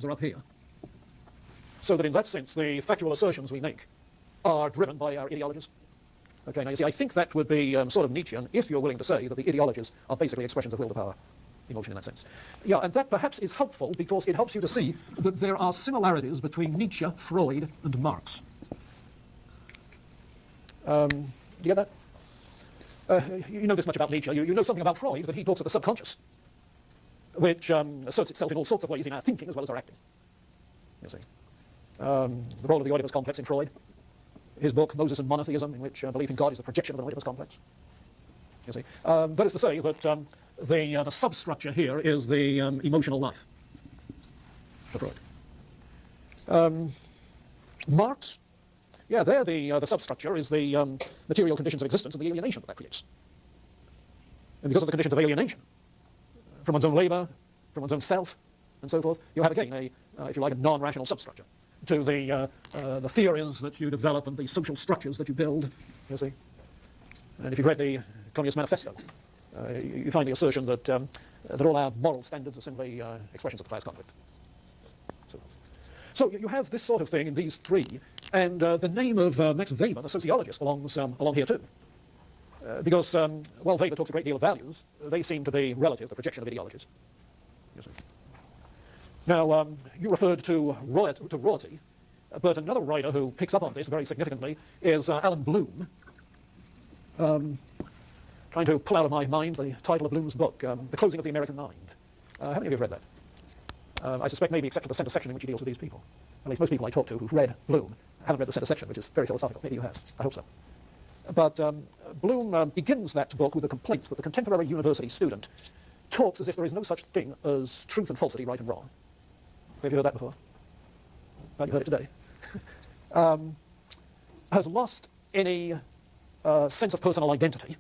are up here. So that in that sense, the factual assertions we make are driven by our ideologies. Okay, now you see, I think that would be sort of Nietzschean if you're willing to say that the ideologies are basically expressions of will to power emotion in that sense. Yeah, and that perhaps is helpful because it helps you to see that there are similarities between Nietzsche, Freud, and Marx. Do you get that? You know this much about Nietzsche. You know something about Freud, that he talks of the subconscious, which asserts itself in all sorts of ways in our thinking as well as our acting. You see. The role of the Oedipus complex in Freud. His book, Moses and Monotheism, in which belief in God is the projection of an Oedipus complex. You see. That is to say that the substructure here is the emotional life of Freud. Marx, yeah, there the substructure is the material conditions of existence and the alienation that creates. And because of the conditions of alienation, from one's own labour, from one's own self, and so forth, you have again if you like, a non-rational substructure to the theories that you develop and the social structures that you build, you see. And if you've read the Communist Manifesto, you find the assertion that all our moral standards are simply expressions of the class conflict. So you have this sort of thing in these three, and the name of Max Weber, the sociologist, belongs along here too. Because while Weber talks a great deal of values, they seem to be relative, the projection of ideologies. You see. Now, you referred to royalty, but another writer who picks up on this very significantly is Alan Bloom. Trying to pull out of my mind the title of Bloom's book, The Closing of the American Mind. How many of you have read that? I suspect maybe except for the center section in which he deals with these people. At least most people I talk to who've read Bloom haven't read the center section, which is very philosophical. Maybe you have. I hope so. But Bloom begins that book with a complaint that the contemporary university student talks as if there is no such thing as truth and falsity, right and wrong. Have you heard that before? Well, you heard it today. Has lost any sense of personal identity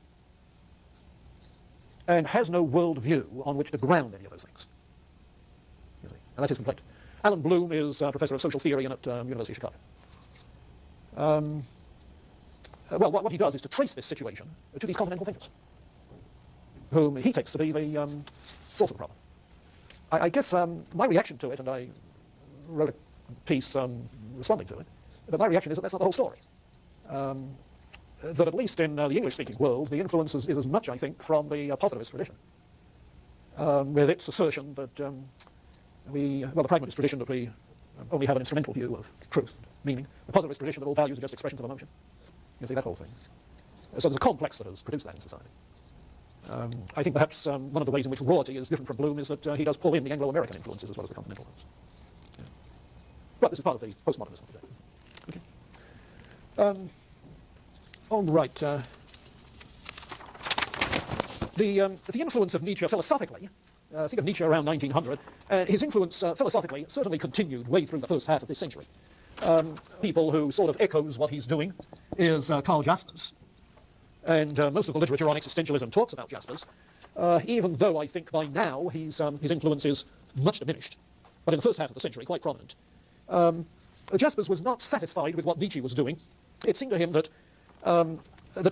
and has no worldview on which to ground any of those things. You see? And that's his complaint. Alan Bloom is professor of social theory at University of Chicago. Well, what he does is to trace this situation to these continental thinkers, whom he takes to be the source of the problem. I guess my reaction to it, and I wrote a piece responding to it, but my reaction is that that's not the whole story. That at least in the English-speaking world, the influence is as much, I think, from the positivist tradition, with its assertion that the pragmatist tradition that we only have an instrumental view of truth, meaning, the positivist tradition that all values are just expressions of emotion. You see, that whole thing. So there's a complex that has produced that in society. I think perhaps one of the ways in which Rorty is different from Bloom is that he does pull in the Anglo-American influences as well as the continental ones. Yeah. But this is part of the postmodernism of today. Okay. All right. The influence of Nietzsche philosophically, think of Nietzsche around 1900, his influence philosophically certainly continued way through the first half of this century. People who sort of echoes what he's doing is Karl Jaspers. And most of the literature on existentialism talks about Jaspers, even though I think by now his influence is much diminished. But in the first half of the century, quite prominent. Jaspers was not satisfied with what Nietzsche was doing. It seemed to him that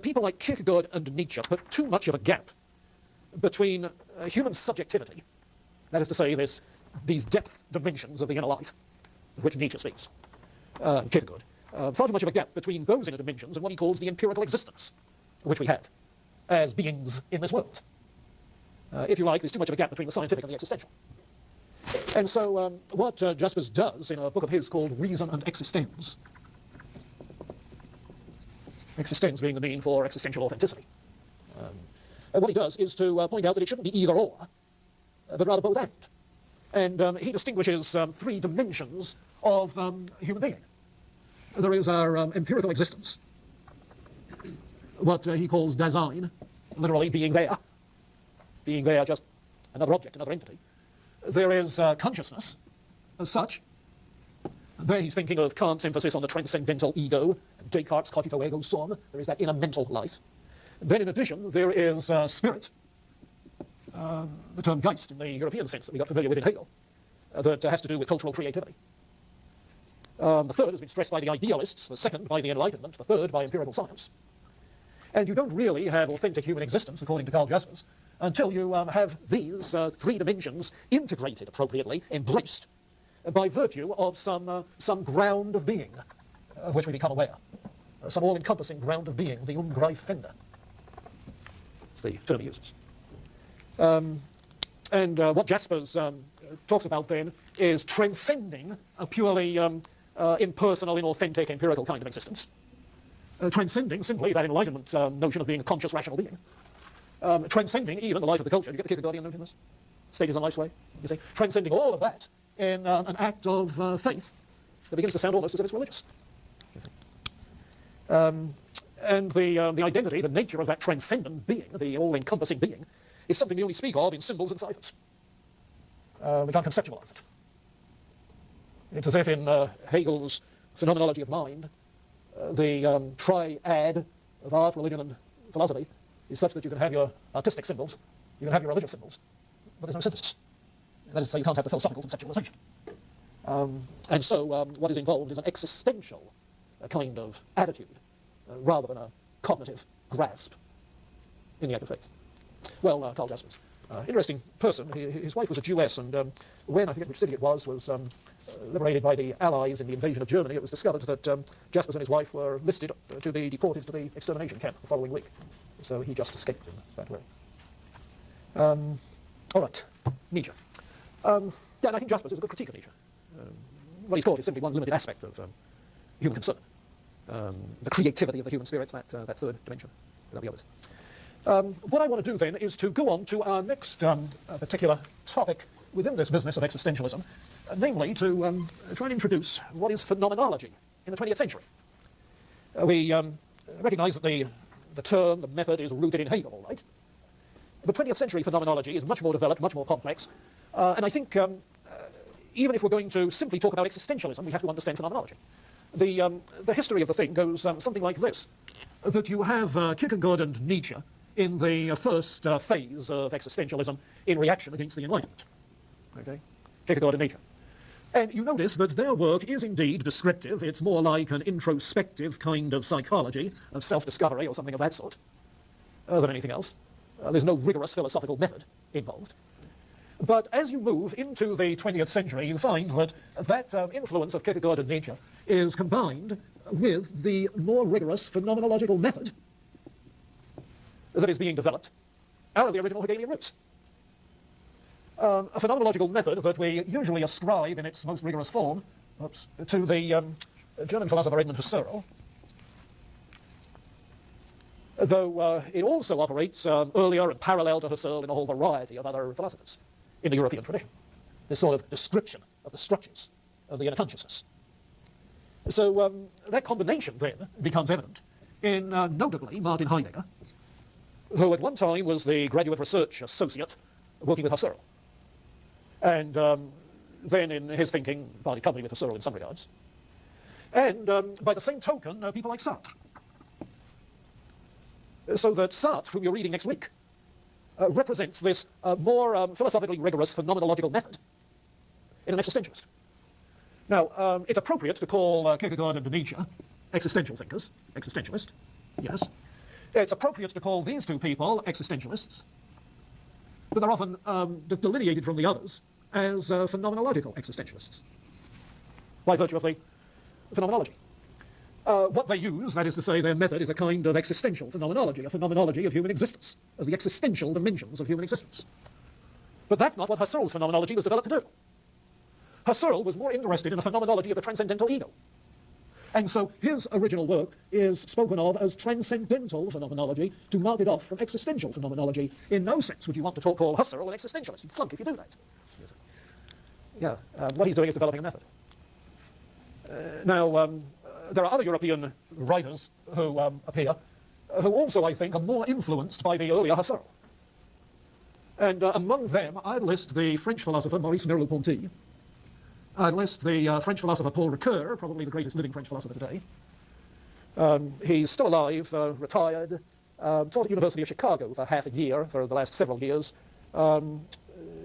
people like Kierkegaard and Nietzsche put too much of a gap between human subjectivity, that is to say, these depth dimensions of the inner life, of which Nietzsche speaks, Kierkegaard, far too much of a gap between those inner dimensions and what he calls the empirical existence, which we have as beings in this world. If you like, there's too much of a gap between the scientific and the existential. And so what Jaspers does in a book of his called Reason and Existence, existence being the mean for existential authenticity, what he does is to point out that it shouldn't be either or, but rather both and. And he distinguishes three dimensions of human being. There is our empirical existence, what he calls Dasein, literally being there just another object, another entity. There is consciousness as such. There he's thinking of Kant's emphasis on the transcendental ego, Descartes' cogito ergo sum. There is that inner mental life. Then in addition, there is spirit, the term Geist in the European sense that we got familiar with in Hegel, that has to do with cultural creativity. The third has been stressed by the idealists, the second by the Enlightenment, the third by empirical science. And you don't really have authentic human existence, according to Karl Jaspers, until you have these three dimensions integrated appropriately, embraced, by virtue of some ground of being of which we become aware, some all-encompassing ground of being, the Umgreifende, the term he uses. And what Jaspers talks about then is transcending a purely impersonal, inauthentic, empirical kind of existence. Transcending simply that Enlightenment notion of being a conscious, rational being. Transcending even the life of the culture. You get the Kierkegaardian note in this? Stages on life's way, you see. Transcending all of that in an act of faith that begins to sound almost as if it's religious. And the identity, the nature of that transcendent being, the all-encompassing being, is something we only speak of in symbols and ciphers. We can't conceptualize it. It's as if in Hegel's Phenomenology of Mind, the triad of art, religion, and philosophy is such that you can have your artistic symbols, you can have your religious symbols, but there's no synthesis. That is to say, you can't have the philosophical conceptualization. And so what is involved is an existential kind of attitude, rather than a cognitive grasp in the act of faith. Well, Karl Jaspers, interesting person. His wife was a Jewess, and when, I forget which city it was liberated by the Allies in the invasion of Germany, it was discovered that Jaspers and his wife were listed to be deported to the extermination camp the following week. So he just escaped in that way. All right, Nietzsche. Yeah, and I think Jaspers is a good critique of Nietzsche. What he's called is simply one limited aspect of human concern. The creativity of the human spirit, that third dimension. There'll be others. What I want to do then is to go on to our next particular topic within this business of existentialism, namely to try and introduce what is phenomenology in the 20th century. We recognize that the term, the method, is rooted in Hegel, all right? But 20th century phenomenology is much more developed, much more complex, and I think even if we're going to simply talk about existentialism, we have to understand phenomenology. The history of the thing goes something like this, that you have Kierkegaard and Nietzsche in the first phase of existentialism in reaction against the Enlightenment. Okay? Kierkegaard and Nietzsche. And you notice that their work is indeed descriptive. It's more like an introspective kind of psychology, of self-discovery or something of that sort, than anything else. There's no rigorous philosophical method involved. But as you move into the 20th century, you find that influence of Kierkegaard and Nietzsche is combined with the more rigorous phenomenological method that is being developed out of the original Hegelian roots. A phenomenological method that we usually ascribe in its most rigorous form to the German philosopher Edmund Husserl, though it also operates earlier and parallel to Husserl in a whole variety of other philosophers in the European tradition. This sort of description of the structures of the inner consciousness. So that combination then becomes evident in notably Martin Heidegger, who at one time was the graduate research associate working with Husserl, and then in his thinking parted company with Husserl in some regards. And by the same token, people like Sartre. So that Sartre, whom you're reading next week, represents this more philosophically rigorous phenomenological method in an existentialist. Now, it's appropriate to call Kierkegaard and Nietzsche existential thinkers, existentialist, yes. It's appropriate to call these two people existentialists, but they're often delineated from the others as phenomenological existentialists by virtue of the phenomenology. What they use, that is to say, their method is a kind of existential phenomenology, a phenomenology of human existence, of the existential dimensions of human existence. But that's not what Husserl's phenomenology was developed to do. Husserl was more interested in a phenomenology of the transcendental ego. And so his original work is spoken of as transcendental phenomenology to mark it off from existential phenomenology. In no sense would you want to call Husserl an existentialist. You'd flunk if you do that. Yeah, what he's doing is developing a method. Now, there are other European writers who appear, who also, I think, are more influenced by the earlier Husserl. And among them, I'd list the French philosopher Maurice Merleau-Ponty. I'd list the French philosopher Paul Ricoeur, probably the greatest living French philosopher today. He's still alive, retired, taught at the University of Chicago for half a year, for the last several years,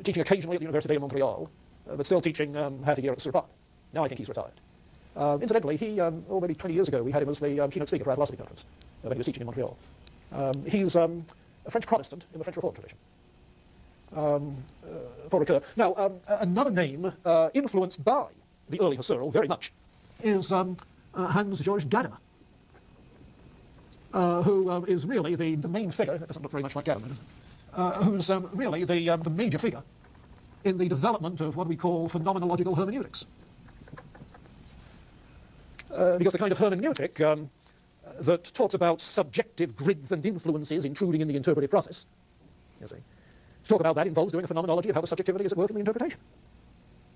teaching occasionally at the University of Montreal, but still teaching half a year at the Sorbonne. Now I think he's retired. Incidentally, he, maybe 20 years ago, we had him as the keynote speaker for our philosophy conference when he was teaching in Montreal. He's a French Protestant in the French Reformed tradition. Paul Ricoeur. Now, another name influenced by the early Husserl very much is Hans-Georg Gadamer, who is really the main figure. That doesn't look very much like Gadamer, does it? Who's really the major figure in the development of what we call phenomenological hermeneutics. Because the kind of hermeneutic that talks about subjective grids and influences intruding in the interpretive process, you see, to talk about that involves doing a phenomenology of how the subjectivity is at work in the interpretation.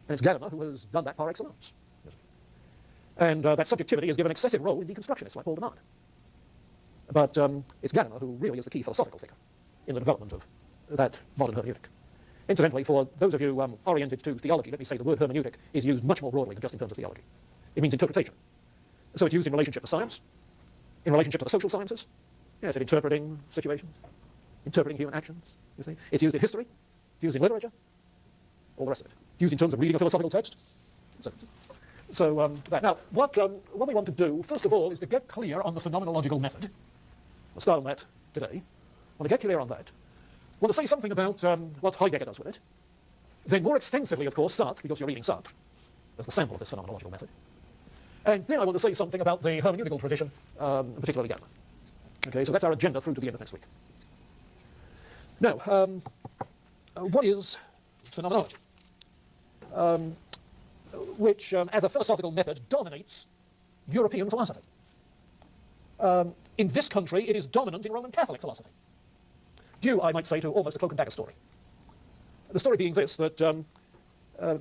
And it's Gadamer who has done that par excellence. You see. And that subjectivity is given excessive role in deconstructionists like Paul Demade. But it's Gadamer who really is the key philosophical figure in the development of that modern hermeneutic. Incidentally, for those of you oriented to theology, let me say the word hermeneutic is used much more broadly than just in terms of theology. It means interpretation. So it's used in relationship to science, in relationship to the social sciences, yes, in interpreting situations, interpreting human actions, you see. It's used in history, it's used in literature, all the rest of it. It's used in terms of reading a philosophical text, so forth. So that. Now, what we want to do, first of all, is to get clear on the phenomenological method. We'll start on that today. I want to get clear on that. I want to say something about what Heidegger does with it. Then more extensively, of course, Sartre, because you're reading Sartre, as the sample of this phenomenological method. And then I want to say something about the hermeneutical tradition, particularly Gadamer. Okay, so that's our agenda through to the end of next week. Now, what is phenomenology? Which, as a philosophical method, dominates European philosophy. In this country, it is dominant in Roman Catholic philosophy, due, I might say, to almost a cloak and dagger story. The story being this, that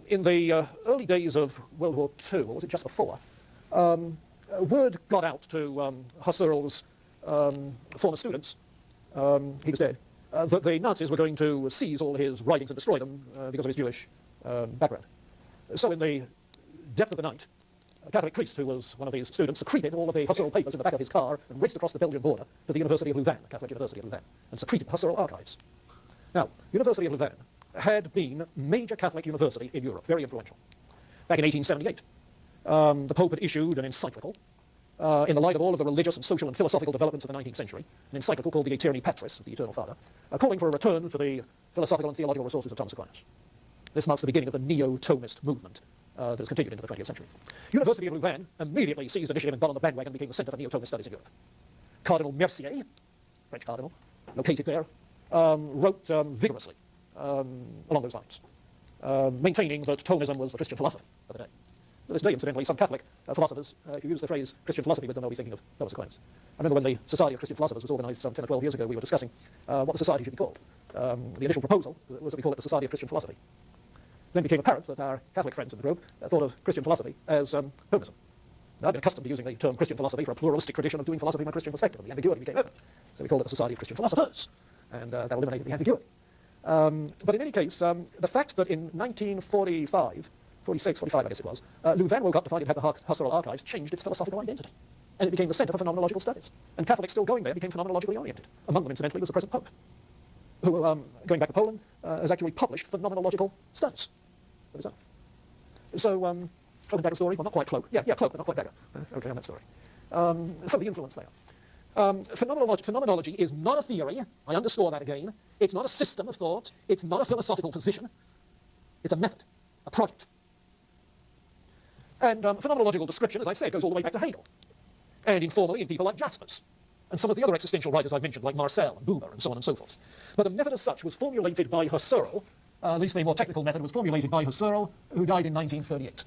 in the early days of World War II, or was it just before, word got out to Husserl's former students, he was dead, that the Nazis were going to seize all his writings and destroy them because of his Jewish background. So in the depth of the night, a Catholic priest who was one of these students secreted all of the Husserl papers in the back of his car and raced across the Belgian border to the University of Louvain, the Catholic University of Louvain, and secreted Husserl archives. Now, University of Louvain had been major Catholic university in Europe, very influential. Back in 1878, the Pope had issued an encyclical in the light of all of the religious and social and philosophical developments of the 19th century, an encyclical called the Aeterni Patris, of the Eternal Father, calling for a return to the philosophical and theological resources of Thomas Aquinas. This marks the beginning of the neo-Thomist movement that has continued into the 20th century. University of Louvain immediately seized initiative and got on the bandwagon and became the center for neo-Thomist studies in Europe. Cardinal Mercier, French cardinal, located there, wrote vigorously along those lines, maintaining that Thomism was the Christian philosophy of the day. To this day, incidentally, some Catholic philosophers, if you use the phrase Christian philosophy with them, they'll be thinking of Thomas Aquinas. I remember when the Society of Christian Philosophers was organized some 10 or 12 years ago, we were discussing what the society should be called. The initial proposal was that we call it the Society of Christian Philosophy. Then became apparent that our Catholic friends in the group thought of Christian philosophy as Thomism. Now, I've been accustomed to using the term Christian philosophy for a pluralistic tradition of doing philosophy from a Christian perspective, and the ambiguity became evident. So we called it the Society of Christian Philosophers, and that eliminated the ambiguity. But in any case, the fact that in 1945, 46, 45 I guess it was, Louvain woke up to find it had the Husserl archives changed its philosophical identity. And it became the center for phenomenological studies. And Catholics still going there became phenomenologically oriented. Among them, incidentally, was the present Pope, who, going back to Poland, has actually published phenomenological studies of his own. So, cloak and dagger story? Well, not quite cloak. Yeah, cloak, but not quite dagger. Okay, on that story. Some of the influence there. Phenomenology is not a theory. I underscore that again. It's not a system of thought. It's not a philosophical position. It's a method, a project. And phenomenological description, as I've said, goes all the way back to Hegel. And informally in people like Jaspers, and some of the other existential writers I've mentioned, like Marcel and Buber, and so on and so forth. But the method as such was formulated by Husserl, at least the more technical method was formulated by Husserl, who died in 1938.